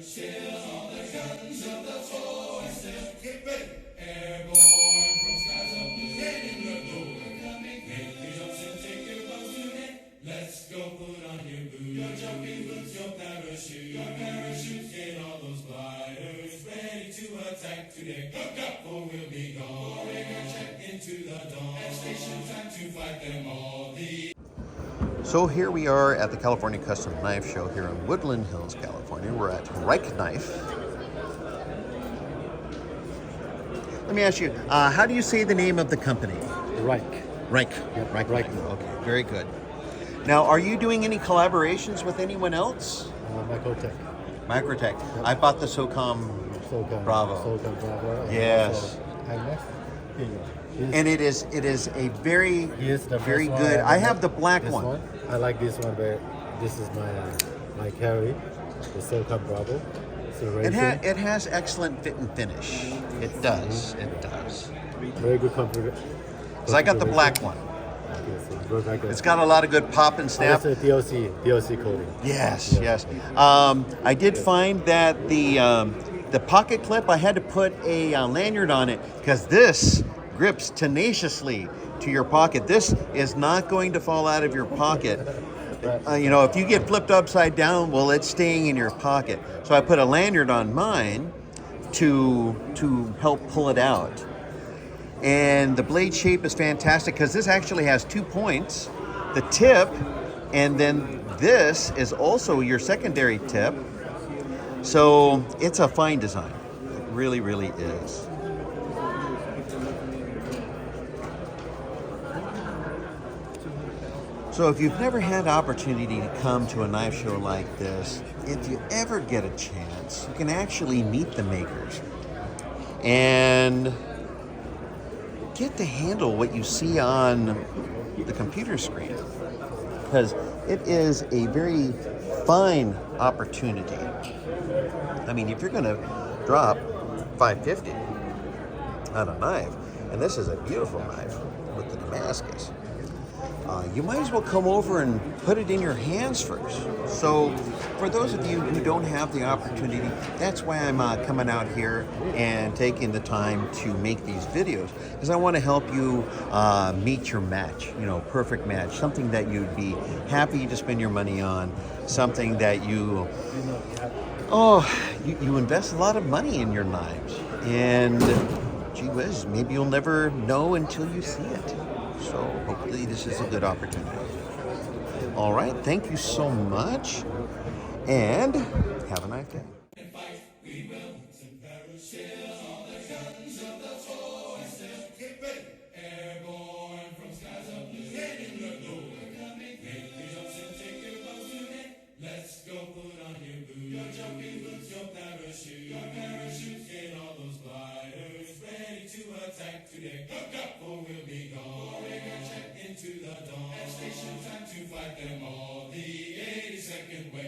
Still all the guns of the force. Get ready. Airborne from skies of blue. Head in the door. Coming. Make your jumps and take your bows today. Let's go put on your boots. Your jumping boots, your parachute. Your parachute, get all those gliders ready to attack today. Hook up or we'll be gone. Pouring our jet into the dawn. At station time to fight them all. So here we are at the California Custom Knife Show here in Woodland Hills, California. We're at Rikeknife. Let me ask you, how do you say the name of the company? Rike. Rike. Yep. Rike. Okay, very good. Now, are you doing any collaborations with anyone else? Microtech. Microtech. Yep. I bought the SOCOM Bravo. SOCOM Bravo. Yes. And it is a very good. I have the black one. I like this one, but this is my carry, the SOCOM Bravo. It has excellent fit and finish. It does. It does. Very good comfort. Because I got the black one. It's got a lot of good pop and snap. That's a DLC coating. Yes, yes. I did find that the pocket clip, I had to put a lanyard on it because this grips tenaciously to your pocket. This is not going to fall out of your pocket. You know, if you get flipped upside down, well, it's staying in your pocket. So I put a lanyard on mine to help pull it out. And the blade shape is fantastic because this actually has 2 points, the tip, and then this is also your secondary tip. So it's a fine design. It really, really is. So if you've never had the opportunity to come to a knife show like this, if you ever get a chance, you can actually meet the makers and get to handle what you see on the computer screen, because it is a very fine opportunity. I mean, if you're going to drop $550 on a knife, and this is a beautiful knife with the Damascus, you might as well come over and put it in your hands first. So for those of you who don't have the opportunity, that's why I'm coming out here and taking the time to make these videos, because I want to help you meet your match, you know, perfect match, something that you'd be happy to spend your money on, something that you invest a lot of money in your knives, and gee whiz, maybe you'll never know until you see it. So hopefully this is a good opportunity. All right, thank you so much, and have a nice day. Let's go put on your boots, your jumping boots, your parachute, get all those gliders ready to attack today. Hook up or we'll be gone. Pouring our jet into the dawn. At station time to fight them all. The 82nd way.